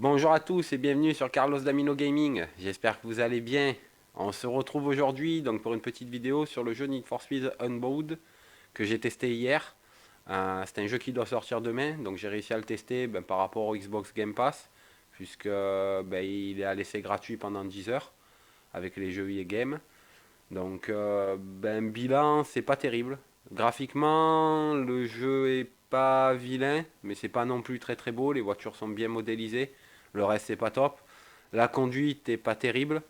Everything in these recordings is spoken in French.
Bonjour à tous et bienvenue sur Carlos Damino Gaming. J'espère que vous allez bien. On se retrouve aujourd'hui donc pour une petite vidéo sur le jeu Need for Speed Unbound que j'ai testé hier. C'est un jeu qui doit sortir demain, donc j'ai réussi à le tester par rapport au Xbox Game Pass, puisque il est à l'essai gratuit pendant 10 heures avec les jeux EA Game. Donc bilan, c'est pas terrible. Graphiquement, le jeu est pas vilain, mais c'est pas non plus très très beau. Les voitures sont bien modélisées. Le reste, c'est pas top. La conduite est pas terrible.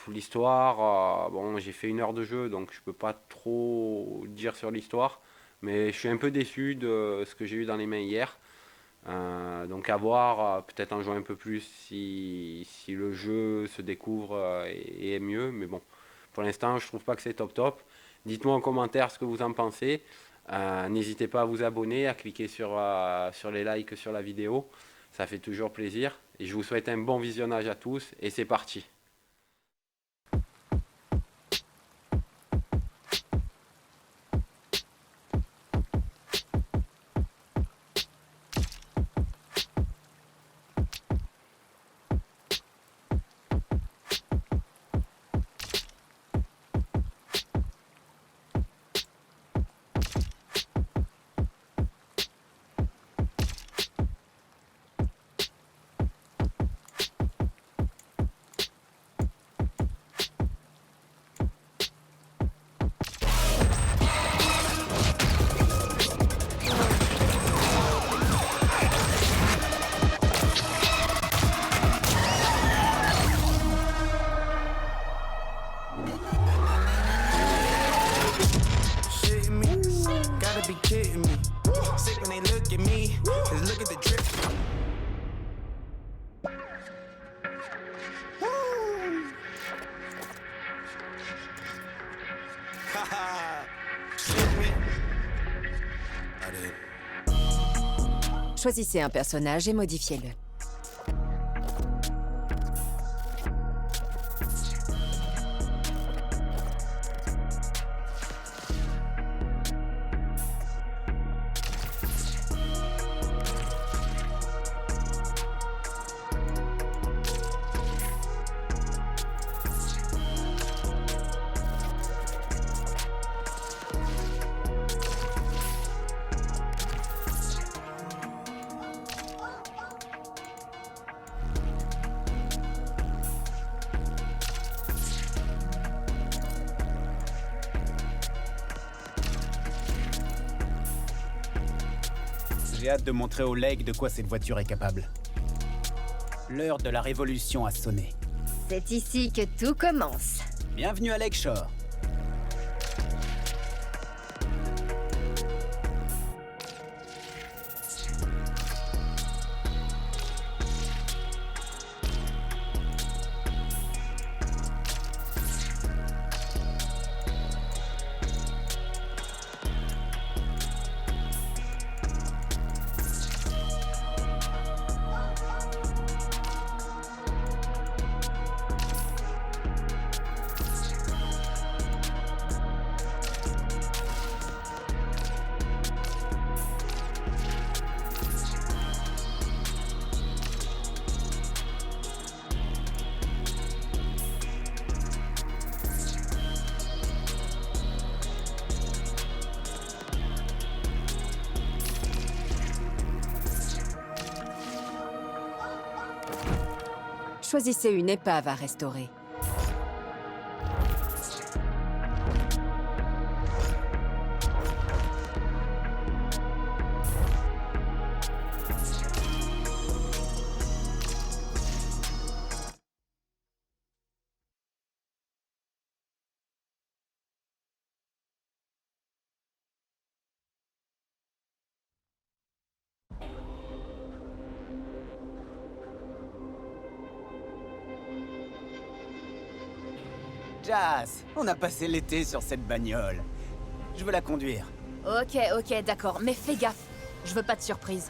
L'histoire, bon, j'ai fait 1 heure de jeu, donc je peux pas trop dire sur l'histoire. Mais je suis un peu déçu de ce que j'ai eu dans les mains hier. Donc à voir, peut-être en jouant un peu plus si le jeu se découvre et est mieux. Mais bon, pour l'instant, je trouve pas que c'est top top. Dites-moi en commentaire ce que vous en pensez. N'hésitez pas à vous abonner, à cliquer sur les likes sur la vidéo. Ça fait toujours plaisir. Et je vous souhaite un bon visionnage à tous. Et c'est parti. Shitting me, gotta be kidding me. Sick when they look at me, just look at the drip. Haha, shit me. I did. Choisissez un personnage et modifiez-le. J'ai hâte de montrer aux legs de quoi cette voiture est capable. L'heure de la révolution a sonné. C'est ici que tout commence. Bienvenue à Lakeshore. Choisissez une épave à restaurer. Jazz, on a passé l'été sur cette bagnole. Je veux la conduire. Ok, d'accord, mais fais gaffe. Je veux pas de surprise.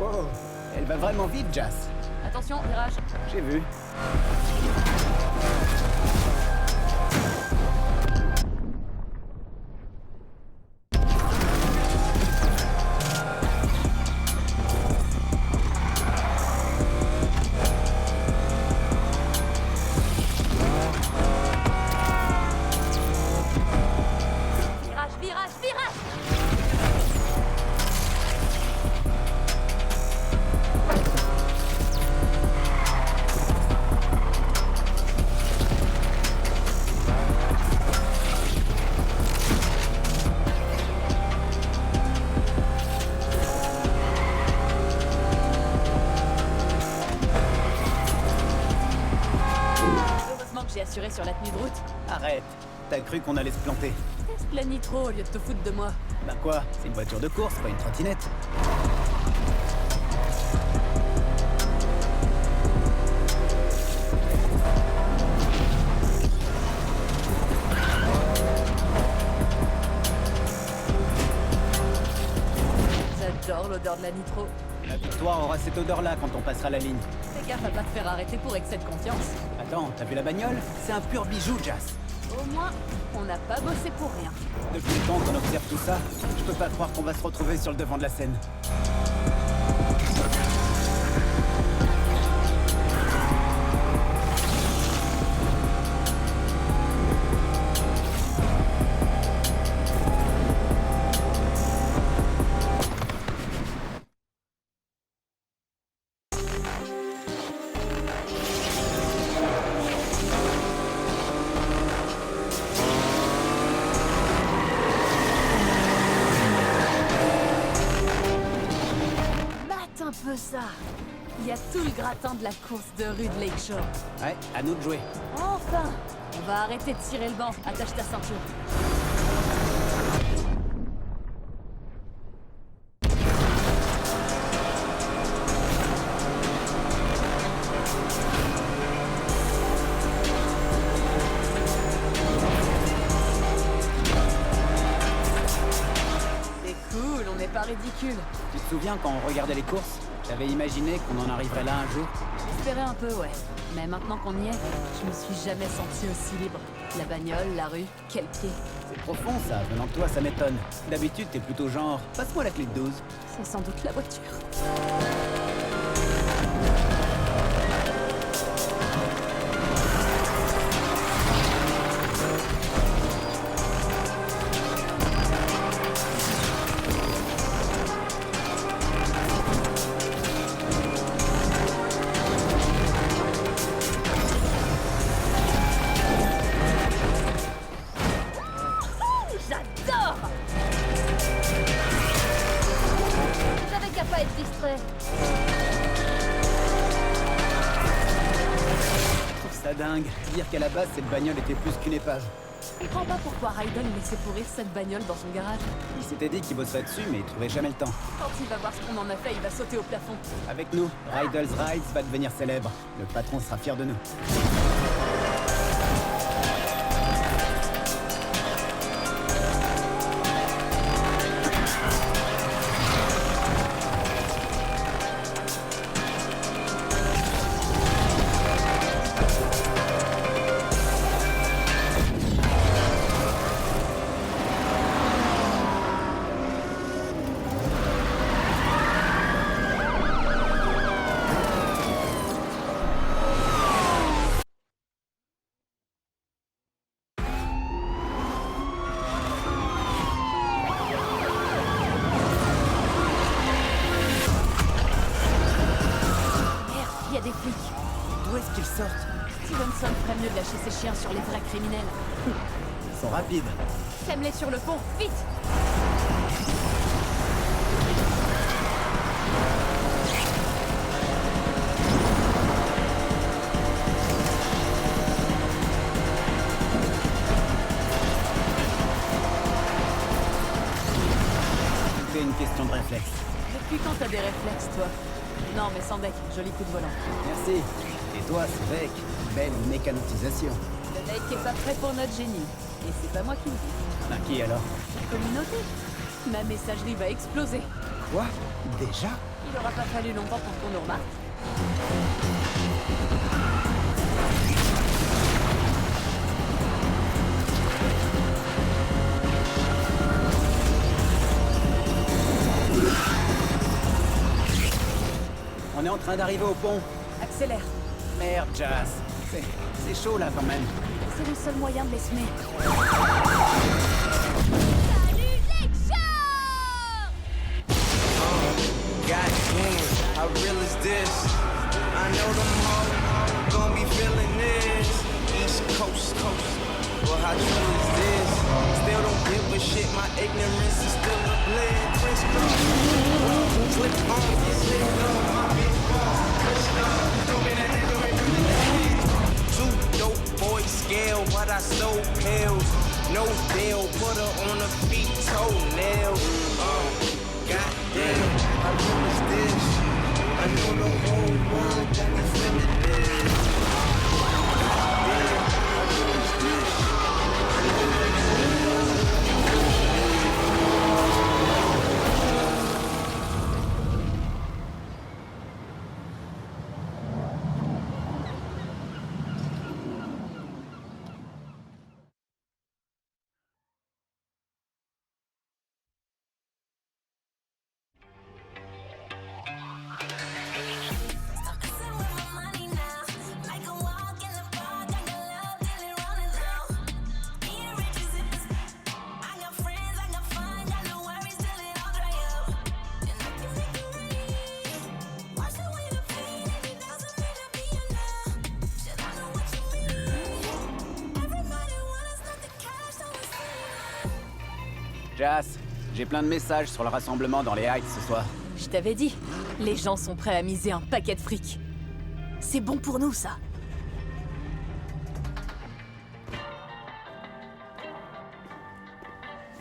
Wow, elle va vraiment vite, Jas. Attention, virage. J'ai vu. Virage, virage, virage. Heureusement que j'ai assuré sur la tenue de route. Arrête. T'as cru qu'on allait se planter. Teste la nitro au lieu de te foutre de moi. Bah quoi? C'est une voiture de course, pas une trottinette. J'adore l'odeur de la nitro. La victoire aura cette odeur-là quand on passera la ligne. Fais gaffe à pas te faire arrêter pour excès de confiance. Attends, t'as vu la bagnole? C'est un pur bijou, Jas. Au moins, on n'a pas bossé pour rien. Depuis le temps qu'on observe tout ça, je peux pas croire qu'on va se retrouver sur le devant de la scène. Mate un peu ça. Il y a tout le gratin de la course de rue de Lakeshore. Ouais, à nous de jouer. Enfin, on va arrêter de tirer le banc. Attache ta ceinture. C'est cool, on n'est pas ridicule. Tu te souviens quand on regardait les courses? T'avais imaginé qu'on en arriverait là un jour? J'espérais un peu, ouais. Mais maintenant qu'on y est, je me suis jamais senti aussi libre. La bagnole, la rue, quel pied. C'est profond ça, venant de toi ça m'étonne. D'habitude t'es plutôt genre, passe-moi la clé de 12. C'est sans doute la voiture. J'adore! J'avais qu'à pas être distrait. Je trouve ça dingue, dire qu'à la base cette bagnole était plus qu'une épave. Je comprends pas pourquoi Raiden laissait pourrir cette bagnole dans son garage. Il s'était dit qu'il bosserait dessus mais il trouvait jamais le temps. Quand il va voir ce qu'on en a fait, il va sauter au plafond. Avec nous, Rydell's Rides va devenir célèbre. Le patron sera fier de nous. Merde, il y a des flics. D'où est-ce qu'ils sortent? Stevenson ferait mieux de lâcher ses chiens sur les vrais criminels. Ils sont rapides. Sème-les sur le pont, vite! C'est une question de réflexe. Depuis quand t'as des réflexes, toi? Non, mais sans deck, joli coup de volant. Merci. Et toi, Svek, belle mécanotisation. Le deck est pas prêt pour notre génie. Et c'est pas moi qui le dis. À qui alors? La communauté. Ma messagerie va exploser. Quoi? Déjà? Il Il aura pas fallu longtemps pour qu'on nous remarque. On est en train d'arriver au pont. Accélère. Merde, Jas. C'est chaud là quand même. C'est le seul moyen de les semer. Goddamn, how real is this? I know them hoes gon' be feeling this. East Coast, well how true is this? Still don't give a shit, my ignorance is still a blend. Prince slip on, slip on, my big boss. Two dope boys scale, but I stole pills. No bail, put her on her feet, toenails. Goddamn, how real is this? I know the whole world got me feeling this. Goddamn, how real is this? I know the whole world got me feeling this. Jas, j'ai plein de messages sur le rassemblement dans les Heights ce soir. Je t'avais dit, les gens sont prêts à miser un paquet de fric. C'est bon pour nous, ça.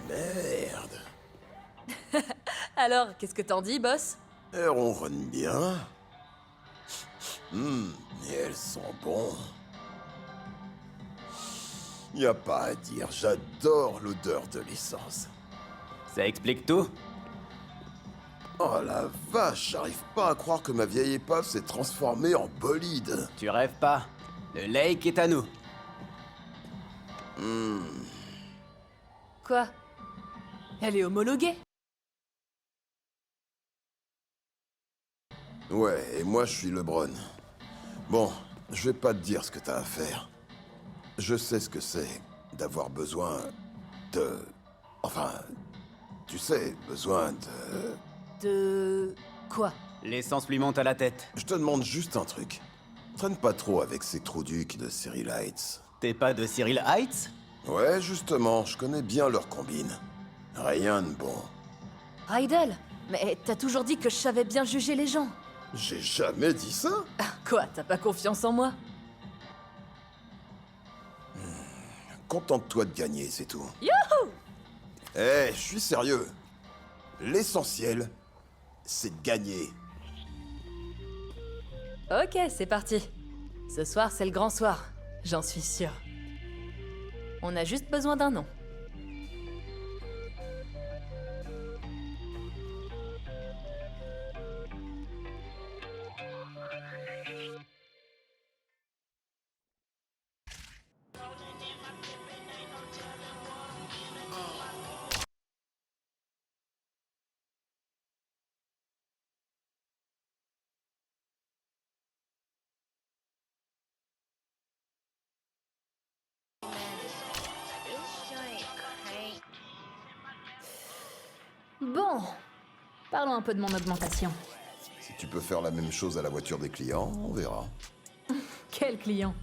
Merde. Alors, qu'est-ce que t'en dis, boss? Elles ronronnent bien. Et elles sont bons. Y a pas à dire, j'adore l'odeur de l'essence. Ça explique tout? Oh la vache, j'arrive pas à croire que ma vieille épave s'est transformée en bolide. Tu rêves pas. Le lake est à nous. Quoi? Elle est homologuée? Ouais, et moi je suis LeBron. Bon, je vais pas te dire ce que t'as à faire. Je sais ce que c'est d'avoir besoin de... Enfin, tu sais, besoin de... De... quoi? L'essence lui monte à la tête. Je te demande juste un truc. Traîne pas trop avec ces trous ducs de Cyril Heights. T'es pas de Cyril Heights? Ouais, justement, je connais bien leur combine. Rien de bon. Rydell, mais t'as toujours dit que je savais bien juger les gens. J'ai jamais dit ça. Quoi, t'as pas confiance en moi? Contente-toi de gagner, c'est tout. Youhou! Eh, je suis sérieux. L'essentiel, c'est de gagner. Ok, c'est parti. Ce soir, c'est le grand soir. J'en suis sûre. On a juste besoin d'un nom. Bon, parlons un peu de mon augmentation. Si tu peux faire la même chose à la voiture des clients, on verra. Quel client?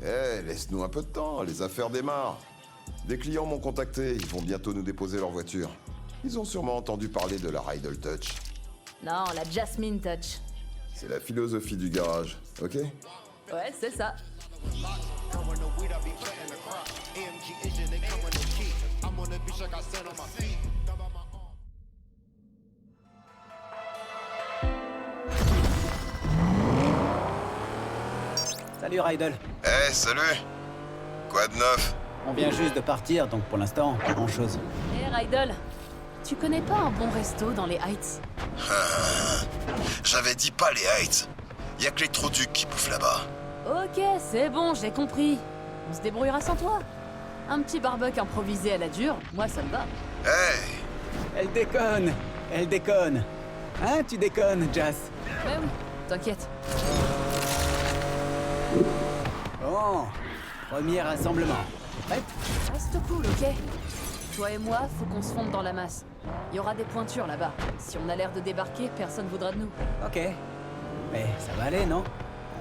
Eh, laisse-nous un peu de temps, les affaires démarrent. Des clients m'ont contacté, ils vont bientôt nous déposer leur voiture. Ils ont sûrement entendu parler de la Rydell Touch. Non, la Jasmine Touch. C'est la philosophie du garage, ok? Ouais, c'est ça. Salut Rydell. Eh, salut! Quoi de neuf? On vient juste de partir, donc pour l'instant, pas grand-chose. Hé, Rydell, tu connais pas un bon resto dans les Heights? J'avais dit pas les Heights. Y a que les Troducs qui bouffent là-bas. Ok, c'est bon, j'ai compris. On se débrouillera sans toi. Un petit barbecue improvisé à la dure, moi ça me va. Hey! Elle déconne. Elle déconne. Hein, tu déconnes, Jas. Ouais, oui, t'inquiète. Bon, premier rassemblement. Prête? Reste cool, ok? Toi et moi, faut qu'on se fonde dans la masse. Il y aura des pointures là-bas. Si on a l'air de débarquer, personne voudra de nous. Ok. Mais ça va aller, non?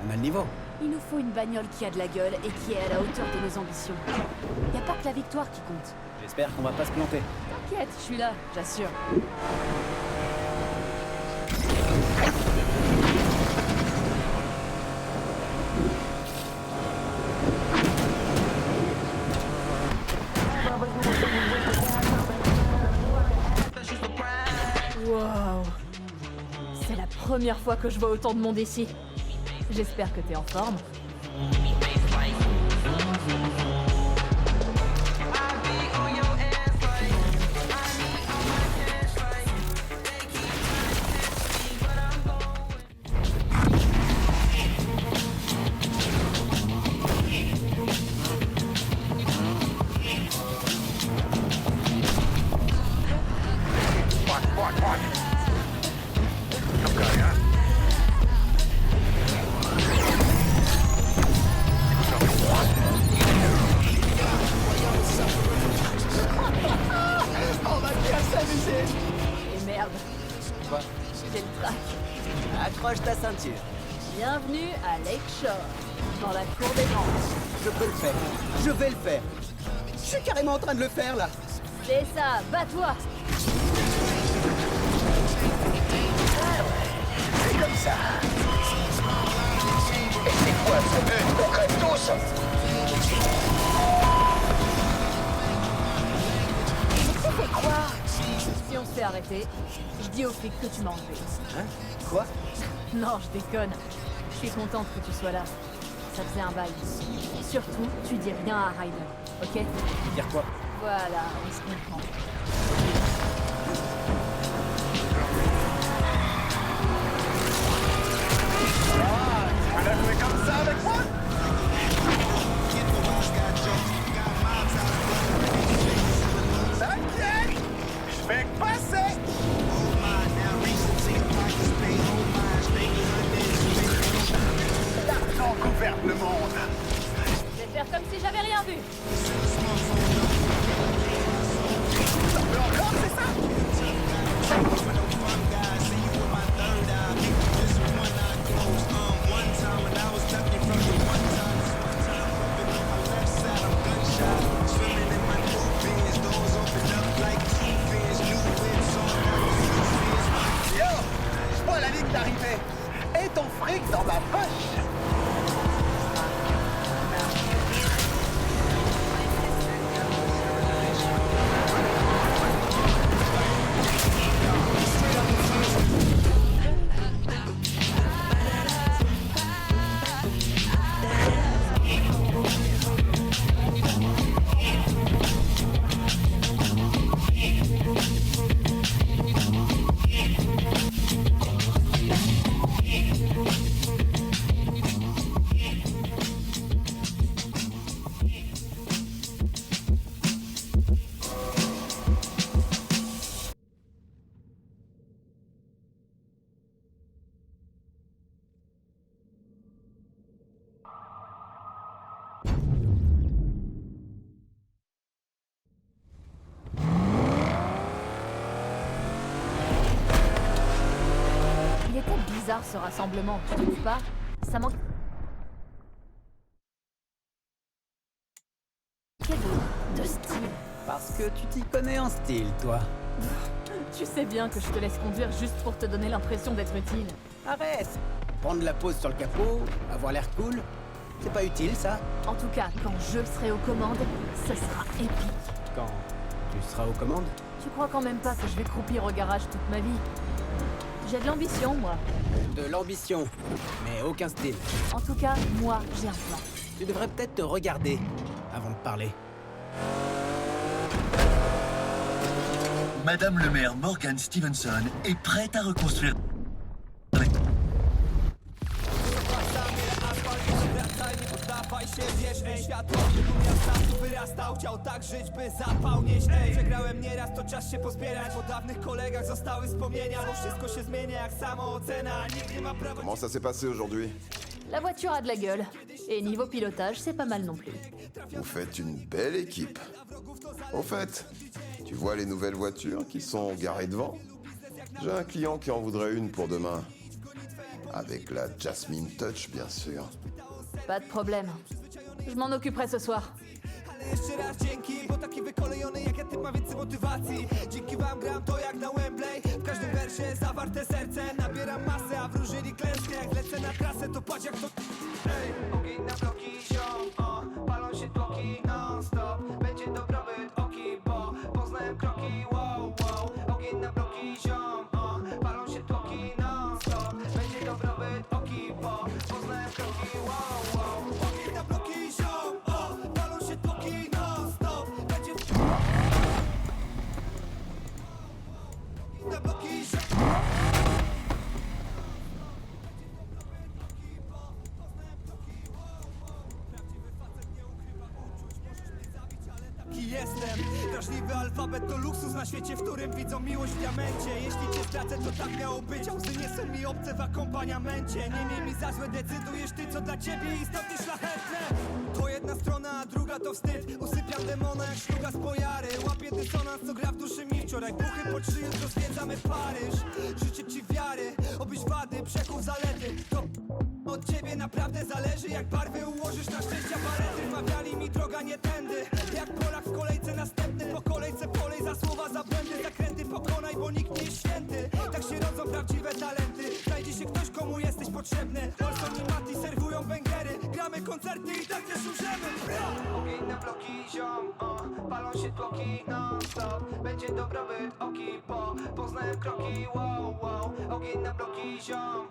On a le niveau. Il nous faut une bagnole qui a de la gueule et qui est à la hauteur de nos ambitions. Y a pas que la victoire qui compte. J'espère qu'on va pas se planter. T'inquiète, je suis là, j'assure. Wow. C'est la première fois que je vois autant de monde ici. J'espère que t'es en forme. Et merde. Quoi? J'ai le trac. Accroche ta ceinture. Bienvenue à Lakeshore, dans la cour des grands. Je peux le faire. Je vais le faire. Je suis carrément en train de le faire, là. C'est ça, bats-toi. C'est comme ça. Et c'est quoi ce but? On crève tous. Tu fais quoi? Si on se fait arrêter, je dis aux flics que tu m'as enlevé. Hein? Quoi? Non, je déconne. Je suis contente que tu sois là. Ça faisait un bail. Surtout, tu dis rien à Ryder, ok? Dire quoi? Voilà, on se comprend. Tu veux la jouer comme ça avec moi? T'inquiète, je vais passer. L'argent gouverne le monde. Je vais faire comme si j'avais rien vu. T'en veux encore, c'est ça? Yo, je vois la ligne d'arrivée. Et ton fric dans ma poche. Il était bizarre ce rassemblement, tu trouves pas? Ça manque... de style. Parce que tu t'y connais en style, toi. Tu sais bien que je te laisse conduire juste pour te donner l'impression d'être utile. Arrête! Prendre la pause sur le capot, avoir l'air cool, c'est pas utile, ça? En tout cas, quand je serai aux commandes, ce sera épique. Quand tu seras aux commandes? Tu crois quand même pas que je vais croupir au garage toute ma vie? J'ai de l'ambition, moi. De l'ambition, mais aucun style. En tout cas, moi, j'ai un plan. Tu devrais peut-être te regarder avant de parler. Madame le maire Morgan Stevenson est prête à reconstruire. się, wiesz, ej, światło tylu miasta tu wyrastał, chciał tak żyć, by zapał nieść, ej. Przegrałem nieraz, to czas się pozbierać, po dawnych kolegach zostały wspomnienia, bo wszystko się zmienia jak samoocena, nikt nie ma prawa... Comment ça s'est passé aujourd'hui? La voiture a de la gueule. Et niveau pilotage, c'est pas mal non plus. Vous faites une belle équipe. Au fait, tu vois les nouvelles voitures qui sont garées devant? J'ai un client qui en voudrait une pour demain. Avec la Jasmine Touch, bien sûr. Pas de problème. Je m'en occuperai ce soir. Ale jeszcze raz dzięki, bo taki wykolejony jak ja typ ma więcej motywacji. Dzięki wam gram to jak na Wembley. W każdym wersie zawarte serce. Nabieram masę, a wróżyli klęskę. Jak lecę na trasę, to patrz jak to... Ej, ogień na bloki, ziom, palą się tłoki non-stop. Będzie dobrobyt oki, bo poznałem kroki, wow, wow. Ogień na bloki, ziom, palą się tłoki non-stop. Będzie dobrobyt oki, bo poznałem kroki, wow, wow. Ogień na bloki, ziom, palą się tłoki non-stop. Będzie... Na bloki, ziom. Jestem drażliwy alfabet to luksus na świecie, w którym widzą miłość w diamencie. Jeśli cię stracę, to tak miało być, a łzy nie są mi obce w akompaniamencie. Nie miej mi za złe, decydujesz ty, co dla ciebie istotnie szlachetne. To jedna strona, a druga to wstyd. Usypiam demona jak szluga z pojary. Łapię dysonans, co gra w duszy mi wczoraj. Buchy pod szyję, jutro zwiedzamy Paryż. Życzę ci wiary, obyś wady, przekuł zalety. To od ciebie naprawdę zależy, jak barwy ułożysz na szczęścia palety. Wmawiali mi droga nie tędy, jak Polak w kolejce następny. Po kolejce polej za słowa, za błędy. Zakręty pokonaj, bo nikt nie jest święty. Tak się rodzą prawdziwe talenty. Znajdzie się ktoś, komu jesteś potrzebny. Olson i Mati serwują węgery. Gramy koncerty i tak też umrzemy. Ogień na bloki, ziom, palą się tłoki non-stop. Będzie dobrobyt oki, bo poznałem kroki, wow, wow. Ogień na bloki, ziom,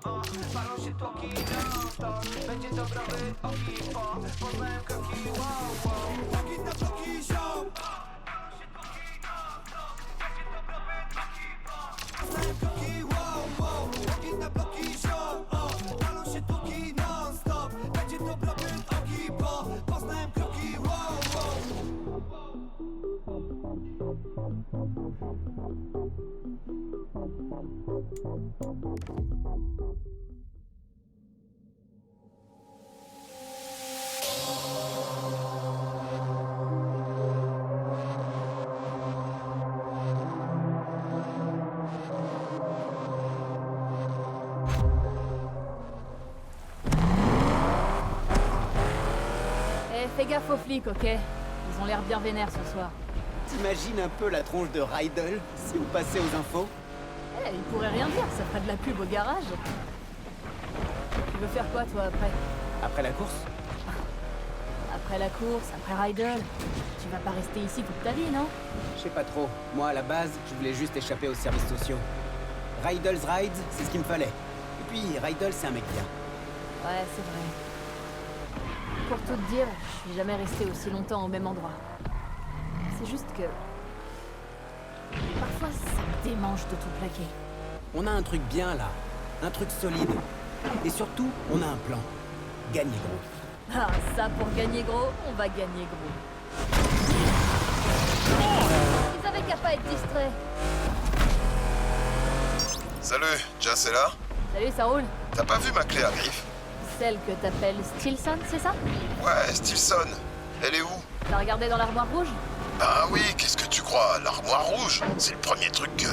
palą się tłoki non-stop. Będzie dobrobyt oki, bo poznałem kroki, wow, wow. Ogień na bloki, ziom, palą się tłoki non-stop. Będzie dobrobyt oki, bo poznałem kroki, wow, wow. Ogień na bloki, ziom, palą się tłoki non-stop. Będzie dobrobyt oki, bo poznałem kroki, wow, wow. Fais gaffe aux flics, ok? Ils ont l'air bien vénères ce soir. T'imagines un peu la tronche de Rydell si on passait aux infos? Eh, ils pourraient rien dire, ça ferait de la pub au garage. Tu veux faire quoi, toi, après? Après la course? Après la course, après Rydell. Tu vas pas rester ici toute ta vie, non? Je sais pas trop. Moi, à la base, je voulais juste échapper aux services sociaux. Rydell's Rides, c'est ce qu'il me fallait. Et puis, Rydell, c'est un mec bien. Ouais, c'est vrai. Pour tout te dire, je suis jamais resté aussi longtemps au même endroit. C'est juste que... parfois, ça me démange de tout plaquer. On a un truc bien, là. Un truc solide. Et surtout, on a un plan. Gagner gros. Ah, ça, pour gagner gros, on va gagner gros. Ils avaient qu'à pas être distraits. Salut, Jas est là? Salut, ça roule? T'as pas vu ma clé à griffe? Celle que t'appelles Stilson, c'est ça? Ouais, Stilson. Elle est où? T'as regardé dans l'armoire rouge? Ben oui, qu'est-ce que tu crois? L'armoire rouge? C'est le premier truc que...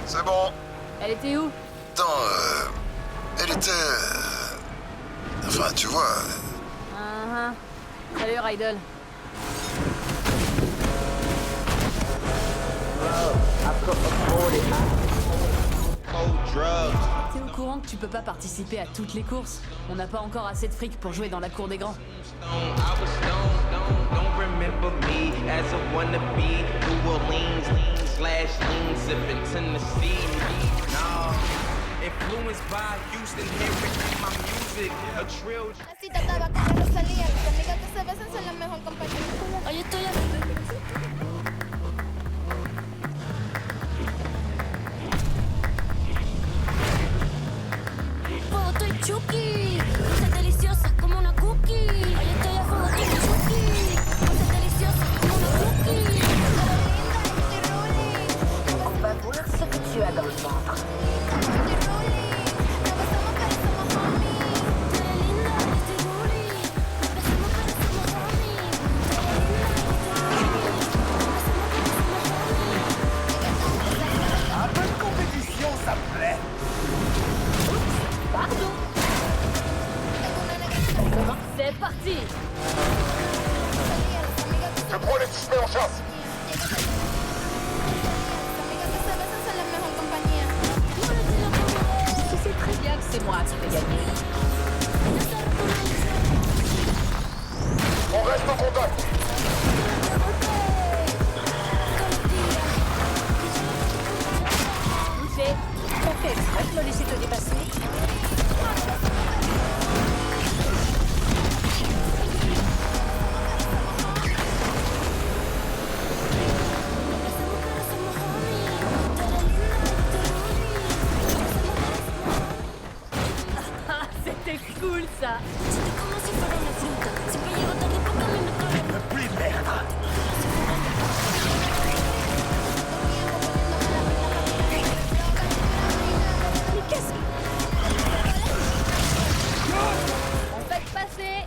C'est bon. Elle était où? Attends, elle était... Enfin, tu vois... Salut, Rydell. T'es au courant que tu peux pas participer à toutes les courses? On n'a pas encore assez de fric pour jouer dans la cour des grands. Así trataba con la Rosalía. Las amigas que se besan son la mejor compañía. Oye, estoy Chucky, dulce deliciosa como una cookie. Hoy estoy a fuego. parti. Le drone est disparu en chasse. Tu sais très bien que c'est moi qui vais gagner. On reste en contact. Bouffé. T'as fait exprès de me laisser te dépasser? Ah, c'était cool ça. Ne plus perdre. Mais qu'est-ce que... On fait passer.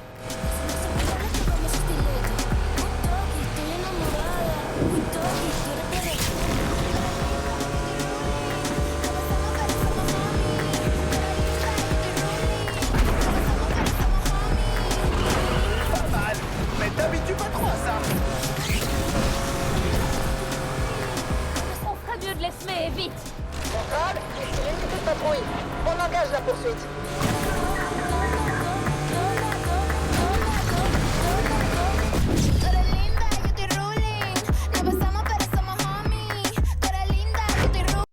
Pas mal. Mais t'habitues pas trop à ça. On ferait mieux de les semer, vite. Central, ici l'unité de patrouille. On engage la poursuite. Tú eres linda, yo estoy ruling. Nos besamos pero somos homies. Tú eres linda, yo estoy ruling.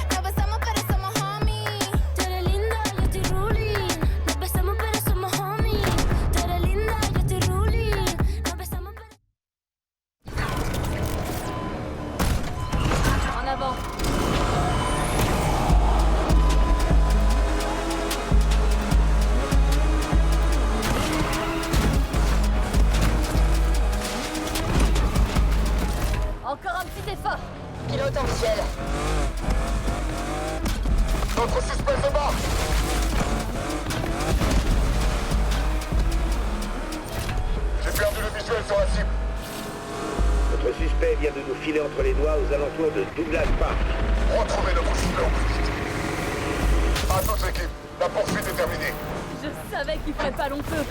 Nos besamos pero somos homies. Tú eres linda, yo estoy ruling. Nos besamos pero somos homies. Tú eres linda, yo estoy ruling. Nos besamos pero... En avant. Encore un petit effort. Pilote en ciel. Notre suspect se bat. J'ai perdu le visuel sur la cible. Notre suspect vient de nous filer entre les doigts aux alentours de Douglas Park. Retrouvez notre cible en plus vite. À toute l'équipe, la poursuite est terminée. Je savais qu'il ferait pas long feu.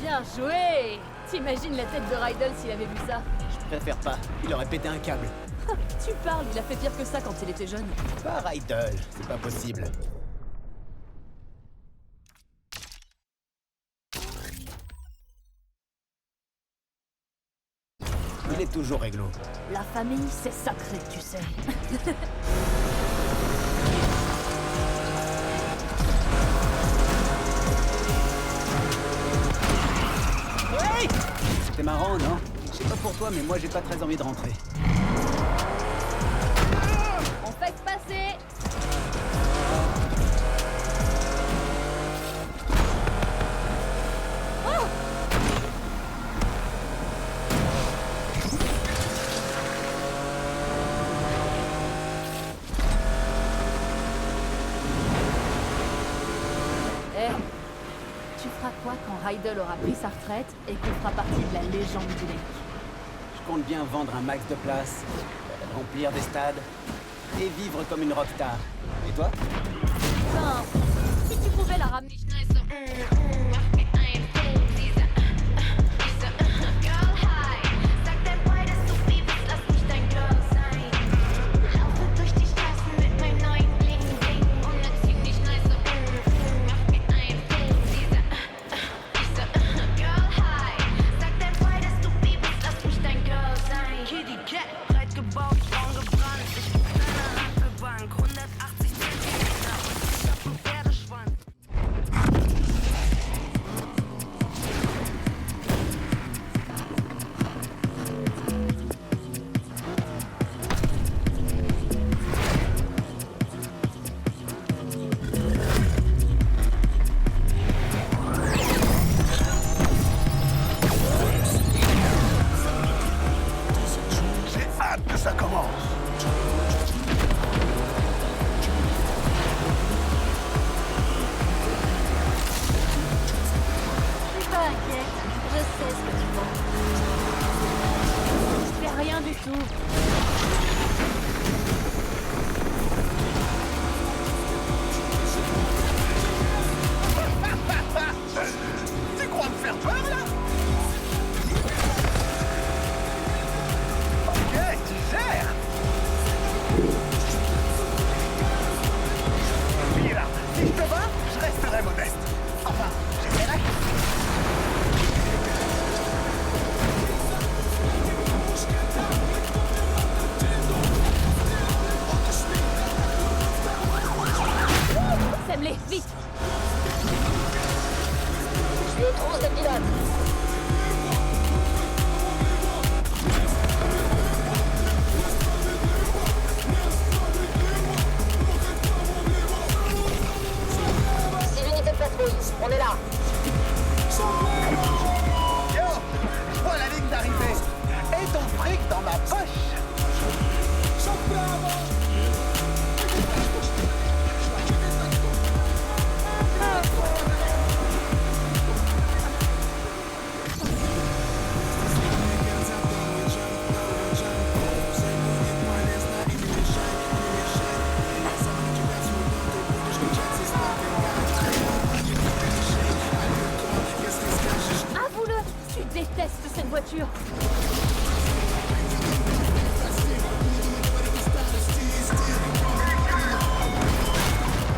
Bien joué. T'imagines la tête de Rydell s'il avait vu ça? Je préfère pas. Il aurait pété un câble. Tu parles, il a fait pire que ça quand il était jeune. Pas Rydell, c'est pas possible. Il est toujours réglo. La famille, c'est sacré, tu sais. C'était marrant, non? Je sais pas pour toi, mais moi j'ai pas très envie de rentrer. On fait passer. Oh! Eh, tu feras quoi quand Rydell aura pris sa retraite et qu'on fera partie de la légende du Lake? Je compte bien vendre un max de places, remplir des stades et vivre comme une rockstar. Et toi? Enfin, si tu pouvais la ramener. Breit gebaut, braun gebrannt. Ich bin kleiner Handelbank, 180 Zentimeter. Tremblez, vite! Je suis aux trousses des pilotes. C'est l'unité de patrouille. On est là. Yo, je vois la ligne d'arrivée. Et ton fric dans ma poche. Avoue-le! Tu détestes cette voiture!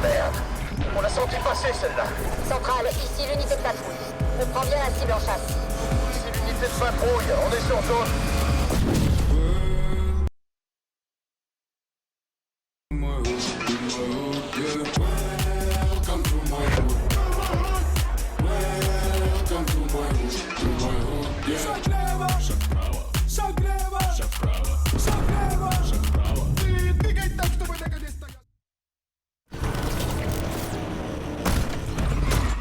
Merde, on l'a senti passer celle-là. Centrale, ici l'unité de patrouille. On prend bien la cible en chasse. C'est l'unité de patrouille, on est sur zone.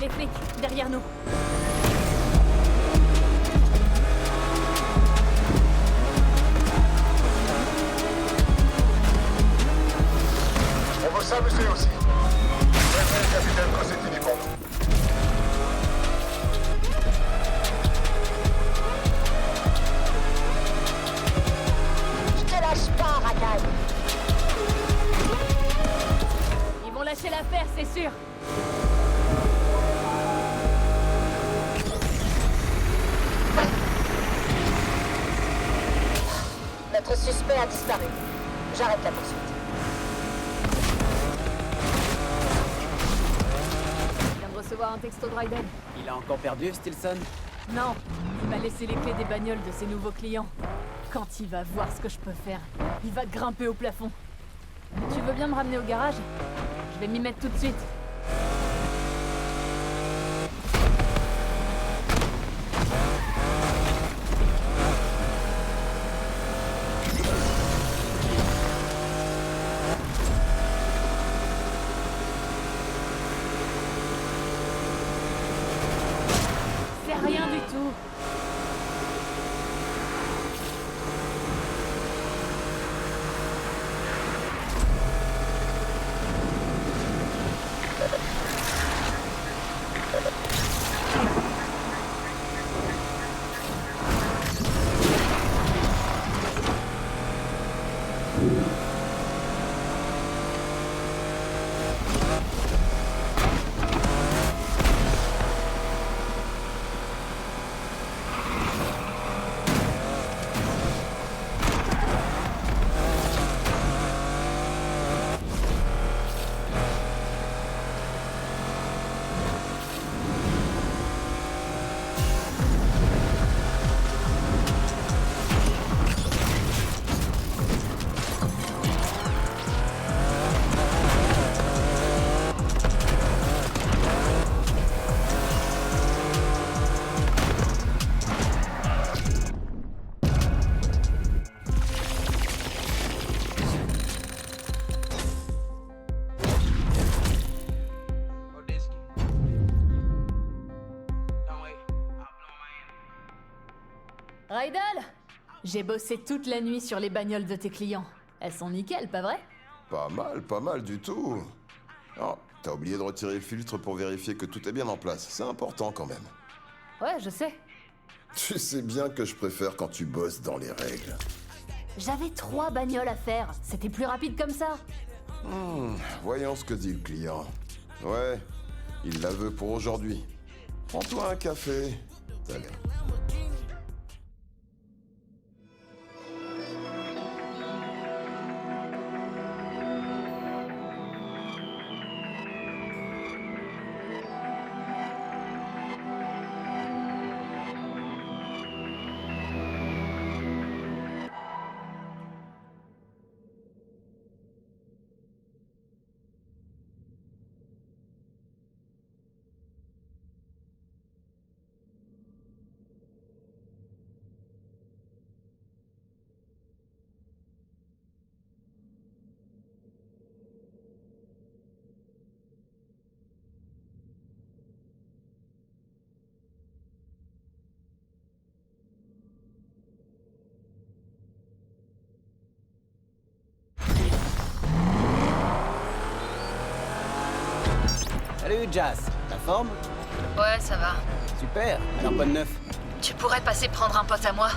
Les flics, derrière nous! On veut s'amuser aussi. Prévenez le capitaine que c'est fini pour nous. Je te lâche pas, racaille. Ils vont lâcher l'affaire, c'est sûr! Notre suspect a disparu. J'arrête la poursuite. Je viens de recevoir un texto de Raiden. Il a encore perdu, Stilson? Non, il m'a laissé les clés des bagnoles de ses nouveaux clients. Quand il va voir ce que je peux faire, il va grimper au plafond. Tu veux bien me ramener au garage? Je vais m'y mettre tout de suite. C'est rien du tout. Raidel! J'ai bossé toute la nuit sur les bagnoles de tes clients. Elles sont nickel, pas vrai? Pas mal du tout. Oh, t'as oublié de retirer le filtre pour vérifier que tout est bien en place. C'est important quand même. Ouais, je sais. Tu sais bien que je préfère quand tu bosses dans les règles. J'avais 3 bagnoles à faire. C'était plus rapide comme ça. Voyons ce que dit le client. Ouais, il la veut pour aujourd'hui. Prends-toi un café. Allez. Salut, Jazz. La forme? Ouais, ça va. Super. Alors, quoi de neuf? Tu pourrais passer prendre un pote à moi?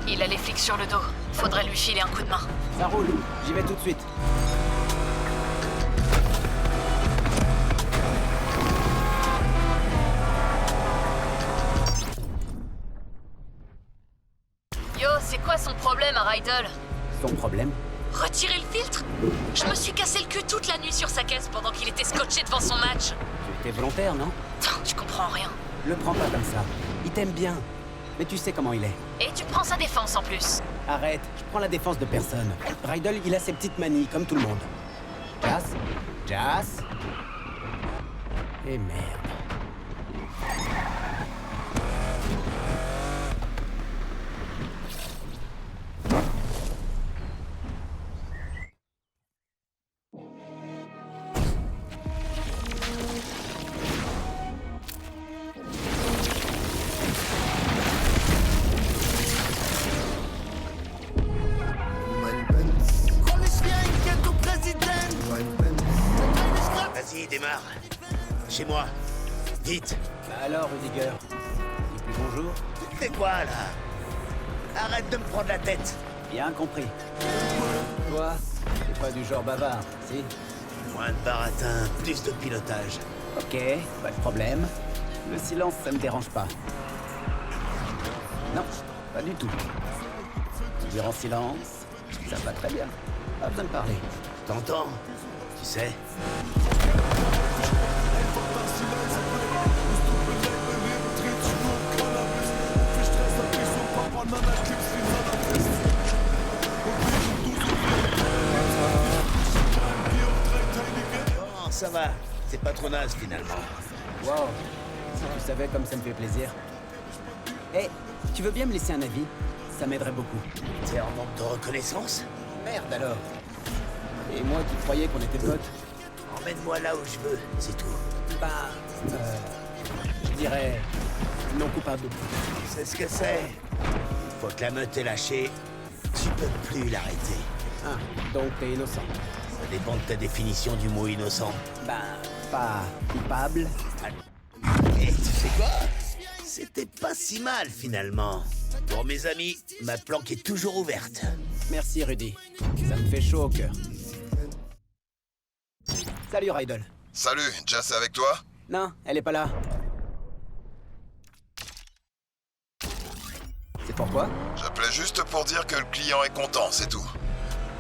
Il a les flics sur le dos. Faudrait lui filer un coup de main. Ça roule. J'y vais tout de suite. Yo, c'est quoi son problème à Rydell? Son problème? Retirer le filtre? Je me suis cassé le cul toute la nuit sur sa caisse pendant qu'il était scotché devant son match. Tu étais volontaire, non? Je comprends rien. Le prends pas comme ça. Il t'aime bien. Mais tu sais comment il est. Et tu prends sa défense en plus. Arrête, je prends la défense de personne. Rydell, il a ses petites manies, comme tout le monde. Jazz? Jazz? Et merde. Vas-y, démarre. Chez moi. Vite. Bah alors, Rudiger? Dis plus bonjour? Fais quoi, là? Arrête de me prendre la tête. Bien compris. Toi, t'es pas du genre bavard, si? Moins de baratin, plus de pilotage. Ok, pas de problème. Le silence, ça me dérange pas. Non, pas du tout. Dire en silence, ça va très bien. Pas besoin de parler. T'entends? Tu sais? Bon, ça va. C'est pas trop naze, finalement. Wow, si tu savais comme ça me fait plaisir. Eh, tu veux bien me laisser un avis? Ça m'aiderait beaucoup. T'es en manque de reconnaissance? Merde alors. Et moi qui croyais qu'on était potes? Emmène-moi là où je veux, c'est tout. Bah, je dirais non coupable. C'est ce que c'est. Une fois que la meute est lâchée, tu peux plus l'arrêter. Ah, donc t'es innocent. Ça dépend de ta définition du mot innocent. Bah, pas coupable. Et tu sais quoi? C'était pas si mal finalement. Pour mes amis, ma planque est toujours ouverte. Merci Rudy. Ça me fait chaud au cœur. Salut Rydell. Salut, Jazz est avec toi? Non, elle est pas là. C'est pourquoi? J'appelais juste pour dire que le client est content, c'est tout.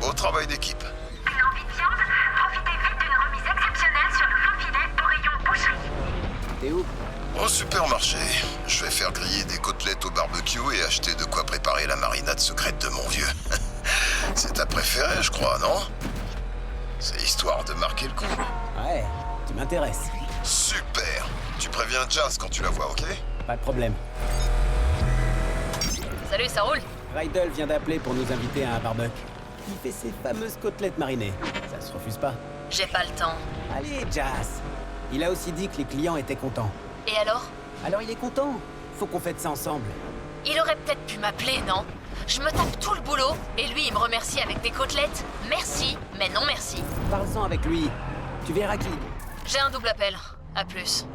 Beau travail d'équipe. Envie de viande? Profitez vite d'une remise exceptionnelle sur nos fins filets au rayon boucherie. T'es où? Au supermarché, je vais faire griller des côtelettes au barbecue et acheter de quoi préparer la marinade secrète de mon vieux. C'est ta préférée, je crois, non? C'est histoire de marquer le coup. Ouais, tu m'intéresses. Super. Tu préviens Jazz quand tu la vois, ok? Pas de problème. Salut, ça roule? Rydell vient d'appeler pour nous inviter à un barbecue. Il fait ses fameuses côtelettes marinées. Ça se refuse pas. J'ai pas le temps. Allez, Jazz. Il a aussi dit que les clients étaient contents. Et alors? Alors il est content. Faut qu'on fête ça ensemble. Il aurait peut-être pu m'appeler, non? Je me tape tout le boulot, et lui, il me remercie avec des côtelettes. Merci, mais non merci. Parle-en avec lui. Tu verras qu'il... J'ai un double appel. À plus.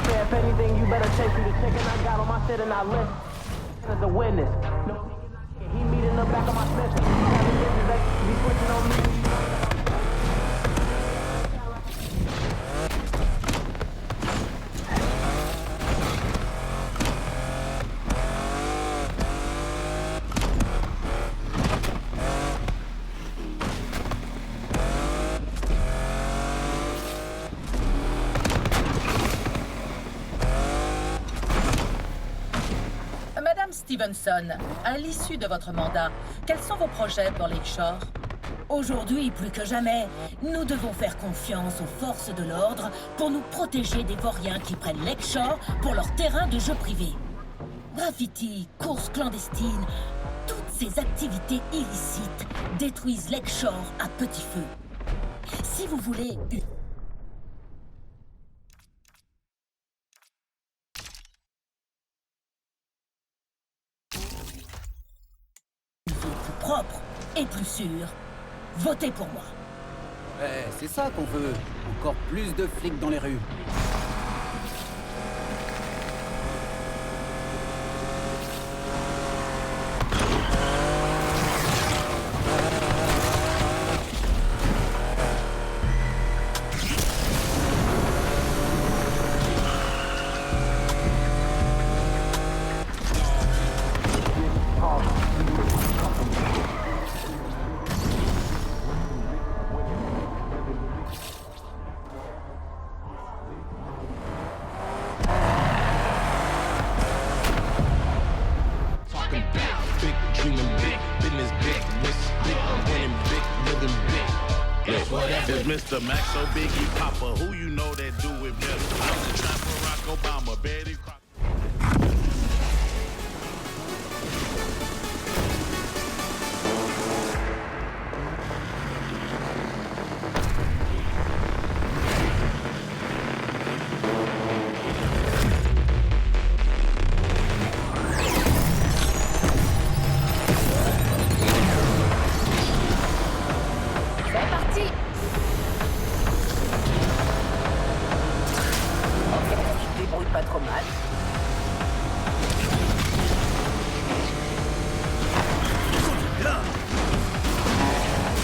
If anything, you better take me to chicken I got on my shit and I list as a witness. No, he meet in the back of my Smith. Having bitches that be switching on me. Madame Stevenson, à l'issue de votre mandat, quels sont vos projets pour Lakeshore? Aujourd'hui, plus que jamais, nous devons faire confiance aux forces de l'ordre pour nous protéger des vauriens qui prennent Lakeshore pour leur terrain de jeu privé. Graffiti, courses clandestines, toutes ces activités illicites détruisent Lakeshore à petit feu. Si vous voulez une vie plus propre et plus sûre, votez pour moi. Ouais, c'est ça qu'on veut. Encore plus de flics dans les rues. It's Mr. Maxo, Biggie, Papa. Who you know that do it better? I'm the trapper, Barack Obama, Betty Crocker. C'est parti. Ok, tu te débrouilles pas trop mal.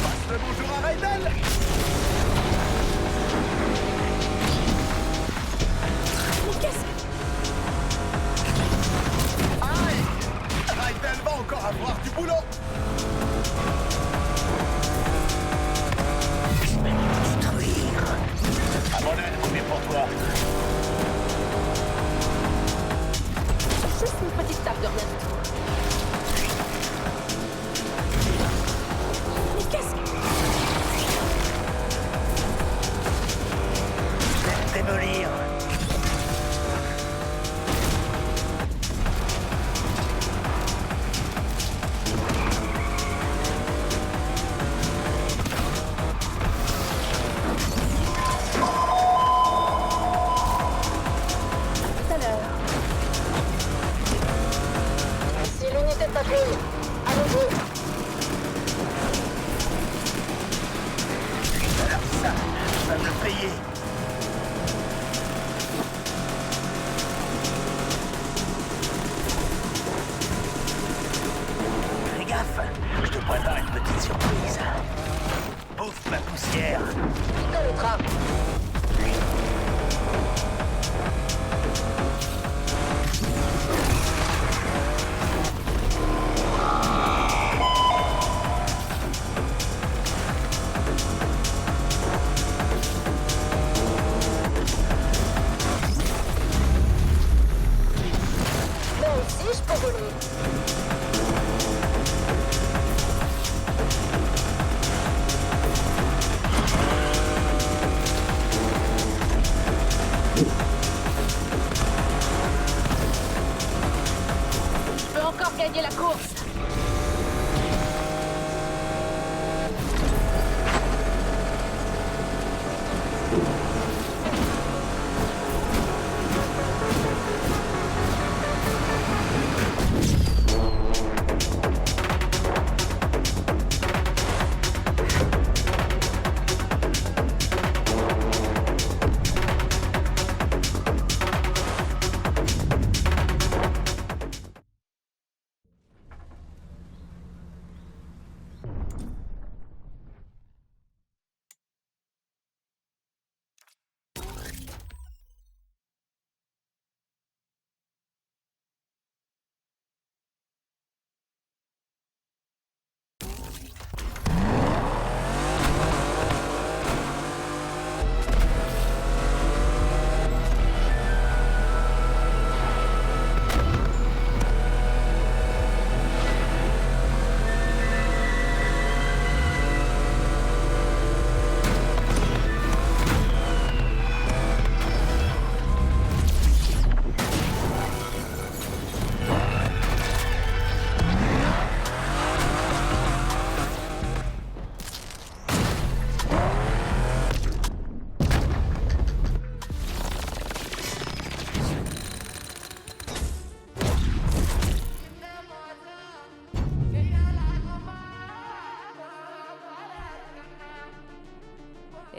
Passe le bonjour à Raiden. Mais qu'est-ce Aïe! Raiden va encore avoir du boulot. Abandonne, on est pour toi. C'est juste une petite tape de rien du tout. Mais qu'est-ce que... Je vais te démolir. Tout à l'heure. Si l'unité de patrouille, à nouveau. Alors ça, tu vas me le payer. Fais gaffe, je te prépare une petite surprise. Bouffe ma poussière. Dans le train. Moi aussi, je peux voler.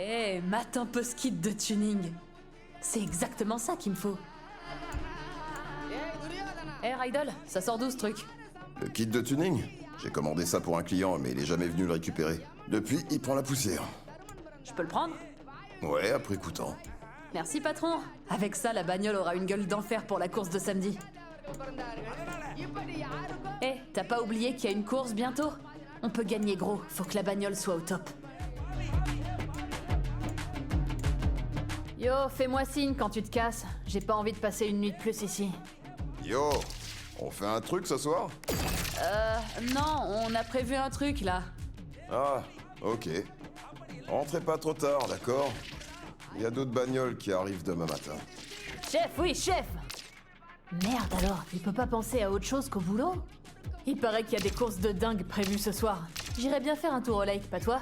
Eh, mate un peu ce kit de tuning. C'est exactement ça qu'il me faut. Eh, Rydell, ça sort d'où ce truc? Le kit de tuning? J'ai commandé ça pour un client, mais il est jamais venu le récupérer. Depuis, il prend la poussière. Je peux le prendre? Ouais, après coup de temps. Merci, patron. Avec ça, la bagnole aura une gueule d'enfer pour la course de samedi. Eh, t'as pas oublié qu'il y a une course bientôt? On peut gagner gros, faut que la bagnole soit au top. Yo, fais-moi signe quand tu te casses. J'ai pas envie de passer une nuit de plus ici. Yo, on fait un truc ce soir? Non, on a prévu un truc, là. Ah, ok. Rentrez pas trop tard, d'accord? Il y a d'autres bagnoles qui arrivent demain matin. Chef, oui, chef! Merde alors, il peut pas penser à autre chose qu'au boulot? Il paraît qu'il y a des courses de dingue prévues ce soir. J'irais bien faire un tour au lake, pas toi?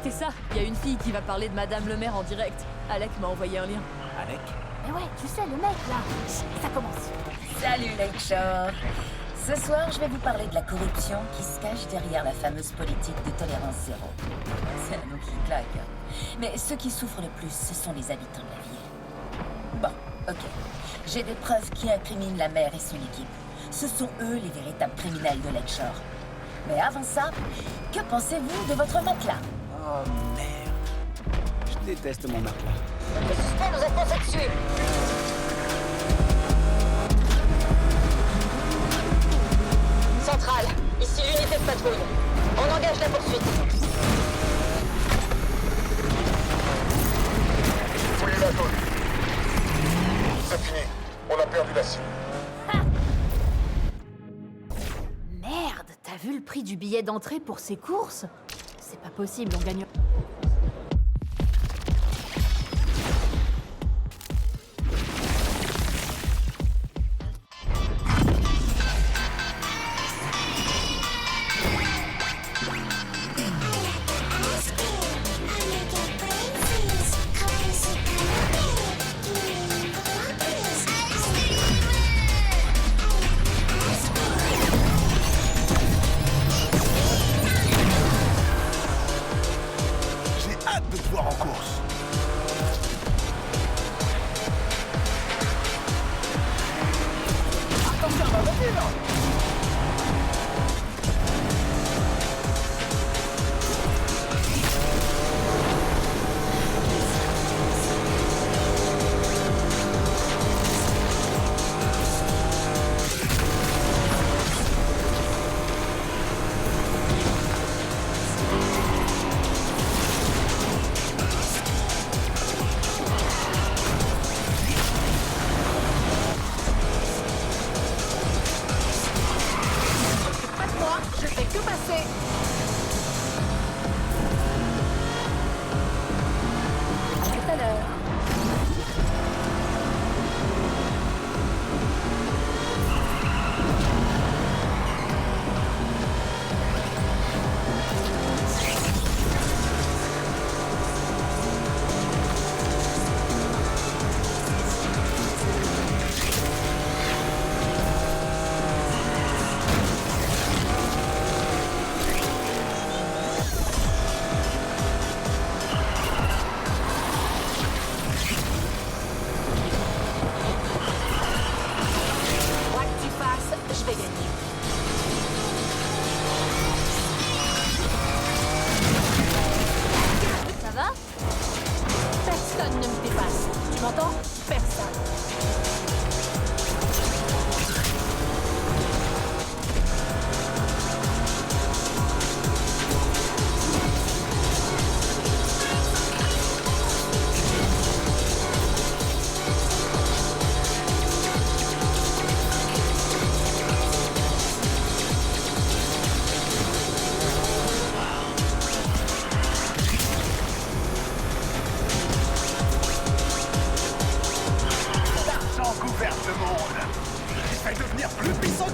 C'est ça, il y a une fille qui va parler de Madame le maire en direct. Alec m'a envoyé un lien. Alec? Mais ouais, tu sais, le mec là. Chut, ça commence. Salut Lakeshore. Ce soir, je vais vous parler de la corruption qui se cache derrière la fameuse politique de tolérance zéro. C'est un mot qui claque. Mais ceux qui souffrent le plus, ce sont les habitants de la ville. Bon, ok. J'ai des preuves qui incriminent la maire et son équipe. Ce sont eux les véritables criminels de Lakeshore. Mais avant ça, que pensez-vous de votre matelas? Oh merde. Je déteste mon matelas. Le suspect nous a foncé dessus. Centrale, ici l'unité de patrouille. On engage la poursuite. Fouillez la zone. C'est fini. On a perdu la cible. Merde, t'as vu le prix du billet d'entrée pour ces courses? C'est pas possible, on gagne... De te voir en course. Attention à la voiture. Je fais que passer. À tout à l'heure.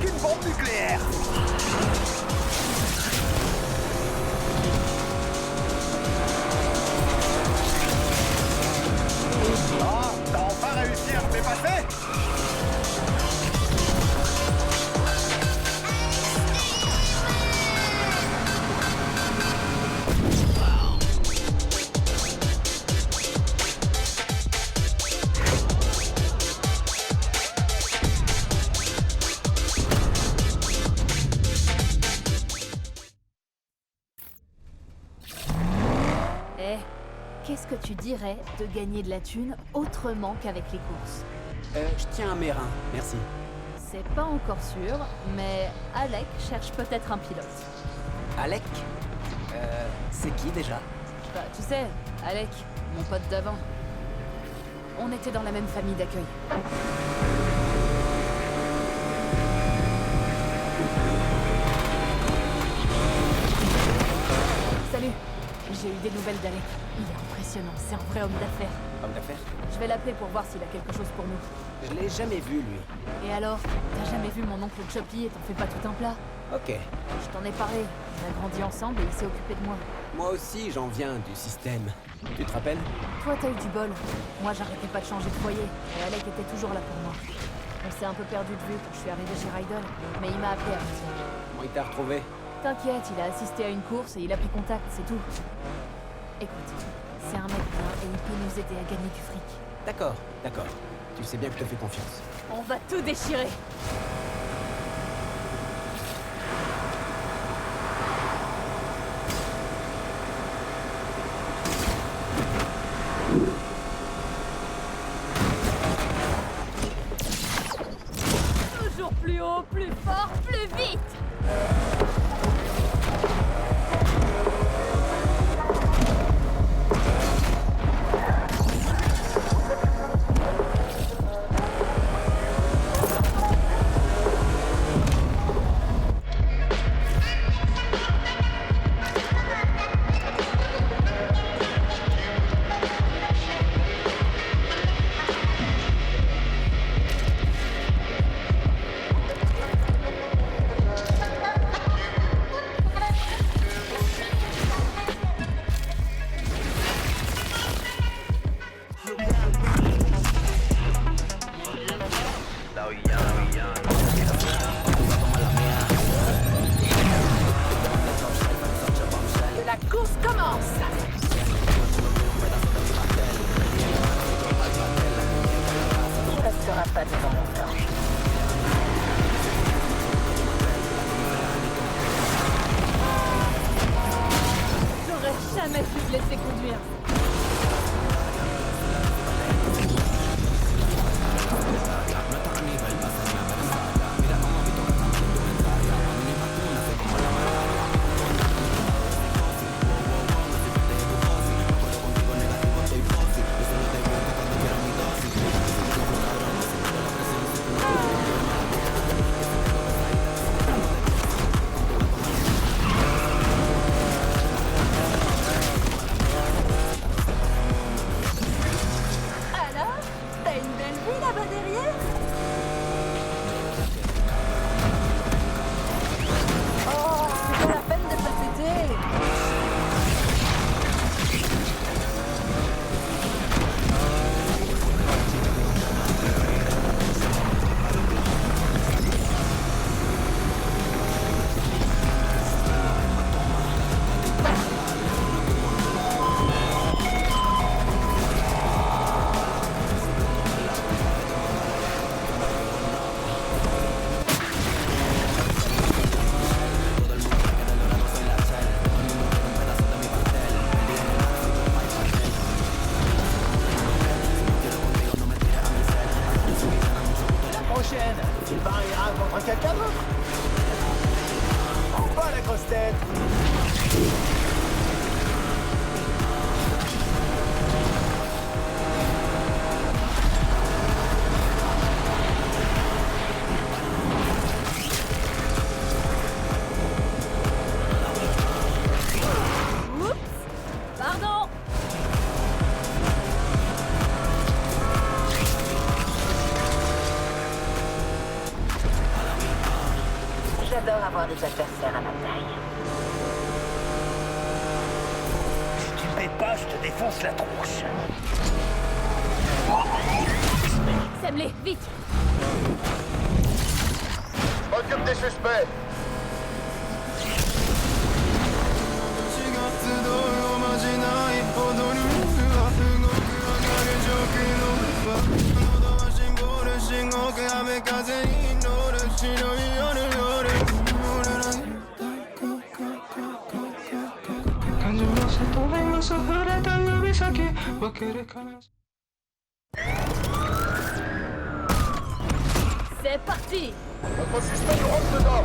qu'une bombe nucléaire. Ah, t'as enfin réussi à me dépasser? Eh, qu'est-ce que tu dirais de gagner de la thune autrement qu'avec les courses? Je tiens à mes reins, merci. C'est pas encore sûr, mais Alec cherche peut-être un pilote. Alec c'est qui déjà? Bah, tu sais, Alec, mon pote d'avant. On était dans la même famille d'accueil. Salut, j'ai eu des nouvelles d'Alec. Il est impressionnant, c'est un vrai homme d'affaires. Homme d'affaires? Je vais l'appeler pour voir s'il a quelque chose pour nous. Je l'ai jamais vu, lui. Et alors, t'as jamais vu mon oncle Choppy et t'en fais pas tout un plat? Ok. Je t'en ai parlé. On a grandi ensemble et il s'est occupé de moi. Moi aussi, j'en viens du système. Tu te rappelles? Toi, t'as eu du bol. Moi, j'arrêtais pas de changer de foyer. Et Alec était toujours là pour moi. On s'est un peu perdu de vue quand je suis arrivé chez Rydell, mais il m'a appelé avant-hier. Comment il t'a retrouvé? T'inquiète, il a assisté à une course et il a pris contact, c'est tout. Écoute, c'est un mec bien et il peut nous aider à gagner du fric. D'accord, d'accord. Tu sais bien que je te fais confiance. On va tout déchirer. Toujours plus haut, plus fort, plus vite. J'adore avoir des adversaires à ma taille. Si tu paies pas, je te défonce la tronche. Sème-les, vite! Occupe des suspects. C'est parti! Notre suspect nous rentre dedans.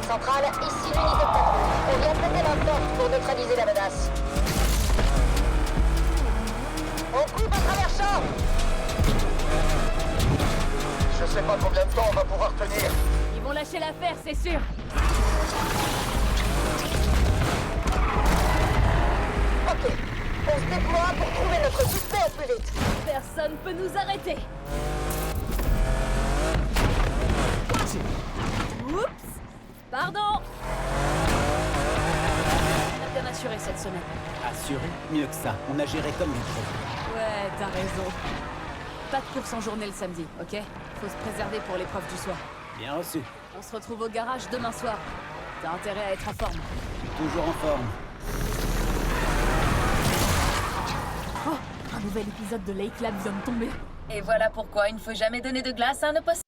Centrale, ici l'unité de patrouille. On vient de péter la porte pour neutraliser la menace. On coupe à travers champ. Je sais pas combien de temps on va pouvoir tenir. Ils vont lâcher l'affaire, c'est sûr! Ok, on se déploie pour trouver notre suspect au plus vite. Personne peut nous arrêter! Oups! Pardon! On a bien assuré cette semaine. Assuré? Mieux que ça. On a géré comme il faut. Ouais, t'as raison. Pas de course en journée le samedi, ok? Faut se préserver pour l'épreuve du soir. Bien reçu. On se retrouve au garage demain soir. T'as intérêt à être en forme. Toujours en forme. Oh! Un nouvel épisode de Lake Lab vient de tomber. Et voilà pourquoi il ne faut jamais donner de glace à un opposé.